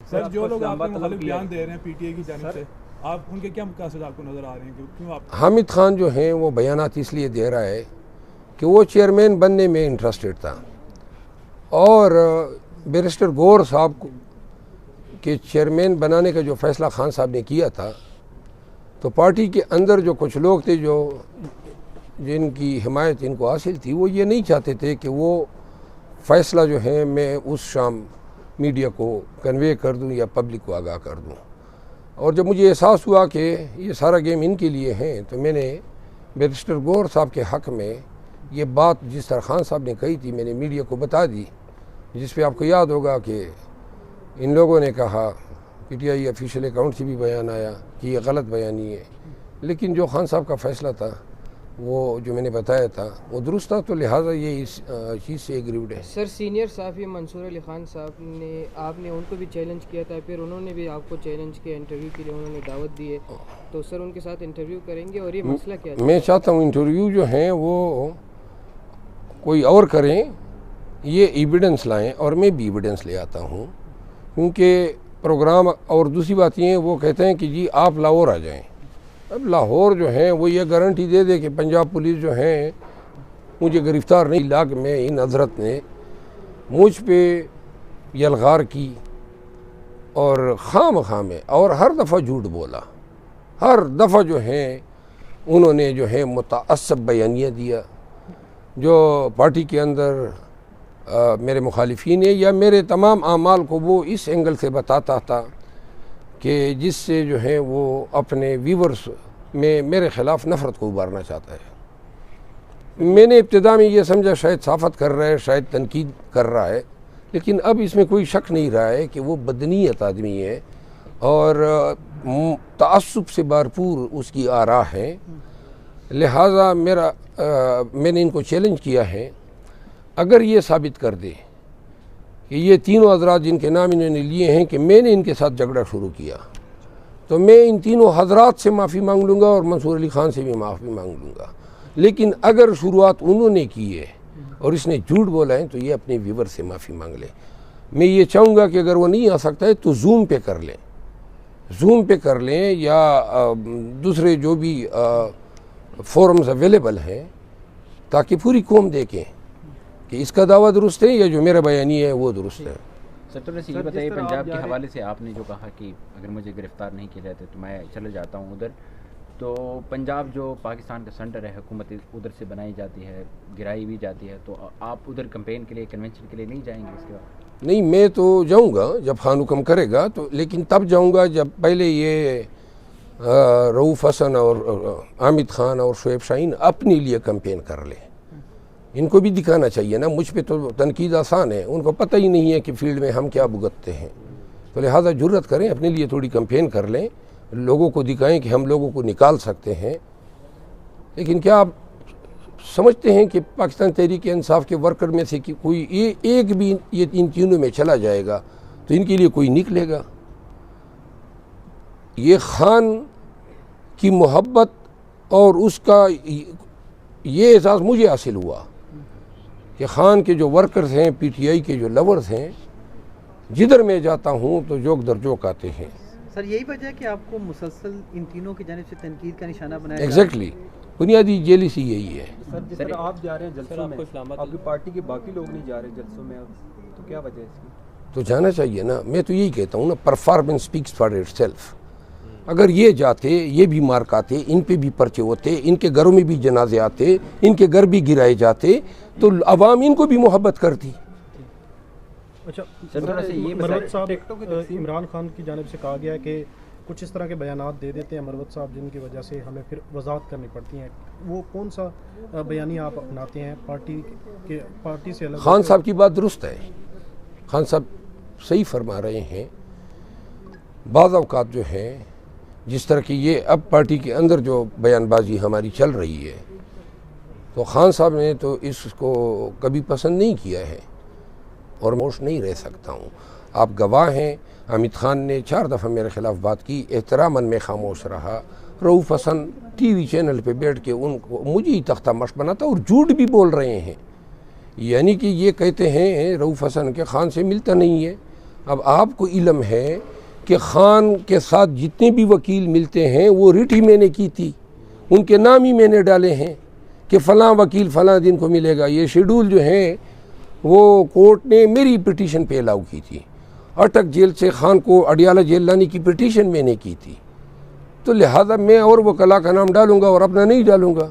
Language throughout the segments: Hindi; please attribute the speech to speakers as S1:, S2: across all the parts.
S1: सर जो लोग आपके मुखालिफ बयान दे रहे हैं पीटीआई की जानिब से, आप उनके क्या मकासद आपको नज़र आ रहे हैं? क्यों आप
S2: हामिद खान जो हैं वो बयानात इसलिए दे रहा है कि वो चेयरमैन बनने में इंटरेस्टेड था और बैरिस्टर गौर साहब के चेयरमैन बनाने का जो फ़ैसला खान साहब ने किया था, तो पार्टी के अंदर जो कुछ लोग थे जो जिनकी हिमायत इनको हासिल थी, वो ये नहीं चाहते थे कि वो फ़ैसला जो है मैं उस शाम मीडिया को कन्वे कर दूं या पब्लिक को आगाह कर दूं। और जब मुझे एहसास हुआ कि ये सारा गेम इनके लिए है, तो मैंने बैरिस्टर गौर साहब के हक़ में ये बात जिस तरह खान साहब ने कही थी मैंने मीडिया को बता दी, जिस पे आपको याद होगा कि इन लोगों ने कहा, पीटीआई ऑफिशियल अकाउंट से भी बयान आया कि ये गलत बयानी है, लेकिन जो खान साहब का फ़ैसला था वो जो मैंने बताया था वो दुरुस्त था, तो लिहाजा ये इस चीज़ से एग्रीड है।
S3: सर सीनियर साफ़ी मंसूर अली खान साहब ने, आपने उनको भी चैलेंज किया था, फिर उन्होंने भी आपको चैलेंज किया, इंटरव्यू के लिए उन्होंने दावत दी है, तो सर उनके साथ इंटरव्यू करेंगे? और ये मसला क्या है?
S2: मैं चाहता हूँ इंटरव्यू जो है वो कोई और करें, ये एविडेंस लाएं और मैं भी एविडेंस ले आता हूँ, क्योंकि प्रोग्राम और दूसरी बात ये वो कहते हैं कि जी आप लाहौर आ जाएं। अब लाहौर जो है वो ये गारंटी दे दे कि पंजाब पुलिस जो है मुझे गिरफ़्तार नहीं ला, कि मैं इन हजरत ने मुझ पे यलगार की और खाम में और हर दफ़ा झूठ बोला, हर दफ़ा जो है उन्होंने जो है मुतअस्सब बयानिया दिया, जो पार्टी के अंदर मेरे मुखालिफिन है या मेरे तमाम आमाल को वो इस एंगल से बताता था कि जिससे जो है वो अपने व्यूवर्स में मेरे ख़िलाफ़ नफ़रत को उबारना चाहता है। मैंने इब्तिदा में ये समझा शायद साफ़त कर रहा है, शायद तनकीद कर रहा है, लेकिन अब इसमें कोई शक नहीं रहा है कि वो बदनीयत आदमी है और तअस्सुब से भरपूर उसकी आरा है। लिहाजा मैंने इनको चैलेंज किया है, अगर ये साबित कर दे कि ये तीनों हजरात जिनके नाम इन्होंने लिए हैं कि मैंने इनके साथ झगड़ा शुरू किया, तो मैं इन तीनों हजरात से माफ़ी मांग लूँगा और मंसूर अली खान से भी माफ़ी मांग लूँगा। लेकिन अगर शुरुआत उन्होंने की है और इसने झूठ बोला है तो ये अपने व्यूवर से माफ़ी मांग ले। मैं ये चाहूँगा कि अगर वो नहीं आ सकता है तो जूम पे कर लें, जूम पे कर लें या दूसरे जो भी फोरम्स अवेलेबल हैं, ताकि पूरी कौम देखें कि इसका दावा दुरुस्त है या जो मेरा बयानी है वो दुरुस्त है।
S4: सर थोड़ा सा ये बताइए, पंजाब के हवाले से आपने जो कहा कि अगर मुझे गिरफ़्तार नहीं किया जाता तो मैं चले जाता हूँ उधर, तो पंजाब जो पाकिस्तान का सेंटर है, हुकूमत उधर से बनाई जाती है, गिराई भी जाती है, तो आप उधर कैंपेन के लिए, कन्वेंशन के लिए नहीं जाएंगे इसके बाद?
S2: नहीं, मैं तो जाऊँगा जब खान हुक्म करेगा, तो लेकिन तब जाऊँगा जब पहले ये रऊफ़ हसन और हामिद खान और शुएब शाहीन अपने लिए कैंपेन कर लें। इनको भी दिखाना चाहिए ना, मुझ पे तो तनकीद आसान है, उनको पता ही नहीं है कि फील्ड में हम क्या भुगतते हैं, तो लिहाजा जुर्रत करें, अपने लिए थोड़ी कैंपेन कर लें, लोगों को दिखाएं कि हम लोगों को निकाल सकते हैं। लेकिन क्या आप समझते हैं कि पाकिस्तान तहरीक इंसाफ के वर्कर में से कि कोई एक भी ये इन तीनों में चला जाएगा तो इनके लिए कोई निकलेगा? ये खान की मोहब्बत और उसका ये एहसास मुझे हासिल हुआ कि खान के जो वर्कर्स हैं, पीटीआई के जो लवर्स हैं, जिधर मैं जाता हूँ तो जोक दर जोक आते हैं।
S5: सर यही वजह है कि आपको मुसलसल इन तीनों की जानिब से तनकीद का निशाना बनाया?
S2: एग्जैक्टली, बुनियादी जेलिसी यही है।
S6: सर जिस तरह आप जा रहे हैं जलसों में, आपकी पार्टी के बाकी लोग नहीं जा रहे जलसों में, तो क्या वजह है इसकी?
S2: तो जाना चाहिए ना, मैं तो यही कहता हूँ ना, परफॉर्मेंस स्पीक्स फॉर इटसेल्फ। अगर ये जाते, ये भी मार खाते, इन पे भी पर्चे होते, इनके घरों में भी जनाजे आते, इनके घर भी गिराए जाते, तो अवाम इनको भी मोहब्बत करती।
S7: अच्छा,
S4: ये
S7: मरवत साहब, इमरान खान की जानिब से कहा गया है कि कुछ इस तरह के बयानात दे देते हैं मरवत साहब, जिनकी वजह से हमें फिर वजाहत करनी पड़ती है। वो कौन सा बयानी आप अपनाते हैं पार्टी से अलग?
S2: खान साहब की बात दुरुस्त है, खान साहब सही फरमा रहे हैं। बाज़ औक़ात जो है जिस तरह की ये अब पार्टी के अंदर जो बयानबाजी हमारी चल रही है, तो खान साहब ने तो इसको कभी पसंद नहीं किया है और मोश नहीं रह सकता हूँ। आप गवाह हैं, हामिद खान ने 4 दफ़ा मेरे ख़िलाफ़ बात की, एहतरामन में खामोश रहा। रऊफ़ हसन टीवी चैनल पे बैठ के उनको मुझे ही तख्ता मश बनाता और झूठ भी बोल रहे हैं, यानी कि ये कहते हैं रऊफ़ हसन के खान से मिलता नहीं है, अब आपको इल्म है कि खान के साथ जितने भी वकील मिलते हैं वो रिट ही मैंने की थी, उनके नाम ही मैंने डाले हैं कि फ़लाँ वकील फ़लाँ दिन को मिलेगा। ये शेड्यूल जो है वो कोर्ट ने मेरी पिटीशन पे अलाउ की थी। अटक जेल से खान को अडियाला जेल लाने की पिटीशन मैंने की थी, तो लिहाजा मैं और वकला का नाम डालूँगा और अपना नहीं डालूँगा।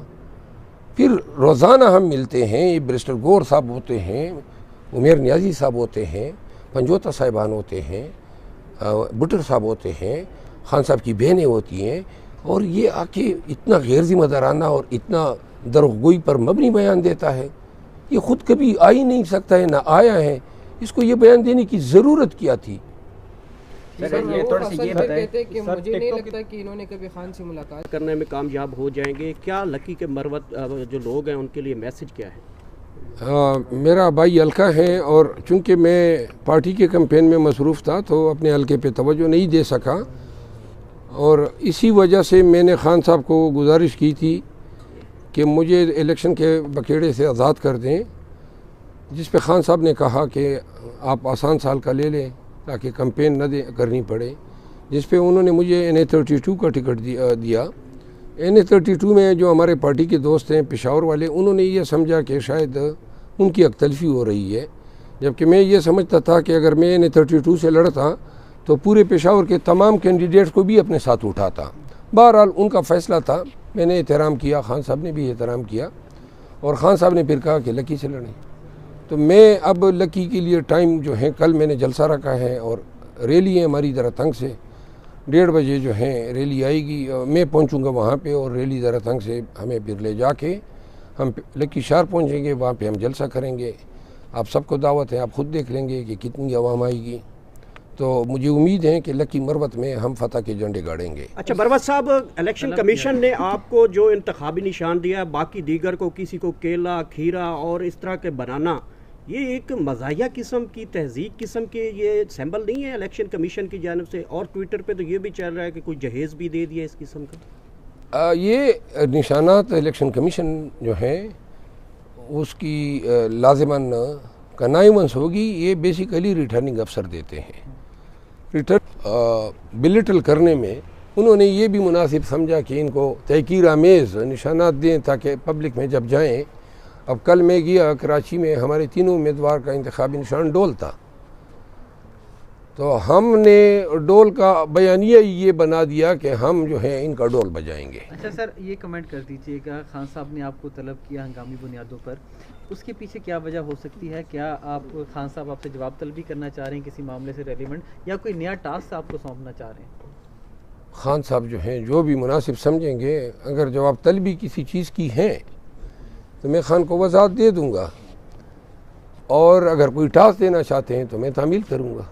S2: फिर रोज़ाना हम मिलते हैं, ये बैरिस्टर गौर साहब होते हैं, उमेर नियाजी साहब होते हैं, पंजोता साहिबान होते हैं, बुटर साहब होते हैं, खान साहब की बहनें होती हैं, और ये आके इतना गैर ज़िम्मेदाराना और इतना दरगोई पर मबनी बयान देता है। ये ख़ुद कभी आ ही नहीं सकता है, ना आया है, इसको ये बयान देने की ज़रूरत क्या थी?
S4: सर ये थोड़ा सा ये बताएं
S3: कि मुझे नहीं लगता कि इन्होंने कभी खान से मुलाकात
S8: करने में कामयाब हो जाएंगे। क्या लकी के मरवत जो लोग हैं उनके लिए मैसेज क्या है?
S2: मेरा भाई हल्का है, और चूँकि मैं पार्टी के कैंपेन में मसरूफ़ था तो अपने हल्के पे तवज्जो नहीं दे सका, और इसी वजह से मैंने खान साहब को गुजारिश की थी कि मुझे इलेक्शन के बखेड़े से आज़ाद कर दें, जिस पे खान साहब ने कहा कि आप आसान साल का ले लें ताकि कैंपेन न करनी पड़े, जिस पे उन्होंने मुझे NA32 का टिकट दिया। NA32 में जो हमारे पार्टी के दोस्त हैं पेशावर वाले, उन्होंने ये समझा कि शायद उनकी अख्तलफी हो रही है, जबकि मैं ये समझता था कि अगर मैं NA32 से लड़ता तो पूरे पेशावर के तमाम कैंडिडेट्स को भी अपने साथ उठाता। बहरहाल उनका फ़ैसला था, मैंने एहतराम किया, खान साहब ने भी एहतराम किया, और ख़ान साहब ने फिर कहा कि लकी से लड़ें। तो मैं अब लकी के लिए टाइम जो है, कल मैंने जलसा रखा है और रैली है हमारी ज़रा तंग से, 1:30 बजे जो है रैली आएगी, मैं पहुंचूंगा वहाँ पे, और रैली ज़रा तंग से हमें फिर ले जाके हम लकी शहर पहुँचेंगे, वहाँ पे हम जलसा करेंगे। आप सबको दावत है, आप ख़ुद देख लेंगे कि कितनी आवाम आएगी। तो मुझे उम्मीद है कि लकी मरवत में हम फतह के झंडे गाड़ेंगे।
S8: अच्छा मरवत साहब, इलेक्शन कमीशन ने आपको जो इंतखाबी निशान दिया, बाकी दीगर को किसी को केला, खीरा और इस तरह के बनाना, ये एक मज़ाहिया किस्म की, तहज़ीब किस्म के ये सैम्बल नहीं है इलेक्शन कमीशन की जानिब से? और ट्विटर पे तो ये भी चल रहा है कि कोई जहेज़ भी दे दिया इस किस्म का।
S2: ये निशानात इलेक्शन कमीशन जो है उसकी लाजिमन कनाइमंस होगी, ये बेसिकली रिटर्निंग अफसर देते हैं। बिलिटल करने में उन्होंने ये भी मुनासिब समझा कि इनको तहकीर आमेज़ निशानात दें ताकि पब्लिक में जब जाएं। अब कल मैं गया कराची में, हमारे तीनों उम्मीदवार का इंतखाबी निशान डोल था, तो हमने डोल का बयानिया ये बना दिया कि हम जो है इनका डोल बजाएंगे।
S5: अच्छा सर, ये कमेंट कर दीजिएगा, खान साहब ने आपको तलब किया हंगामी बुनियादों पर, उसके पीछे क्या वजह हो सकती है? क्या आप खान साहब आपसे जवाब तलबी करना चाह रहे हैं किसी मामले से रेलिवेंट, या कोई नया टास्क आपको सौंपना चाह रहे हैं?
S2: खान साहब जो हैं जो भी मुनासिब समझेंगे, अगर जवाब तलबी किसी चीज़ की है तो मैं खान को वजाहत दे दूँगा, और अगर कोई टास्क देना चाहते हैं तो मैं तामील करूँगा।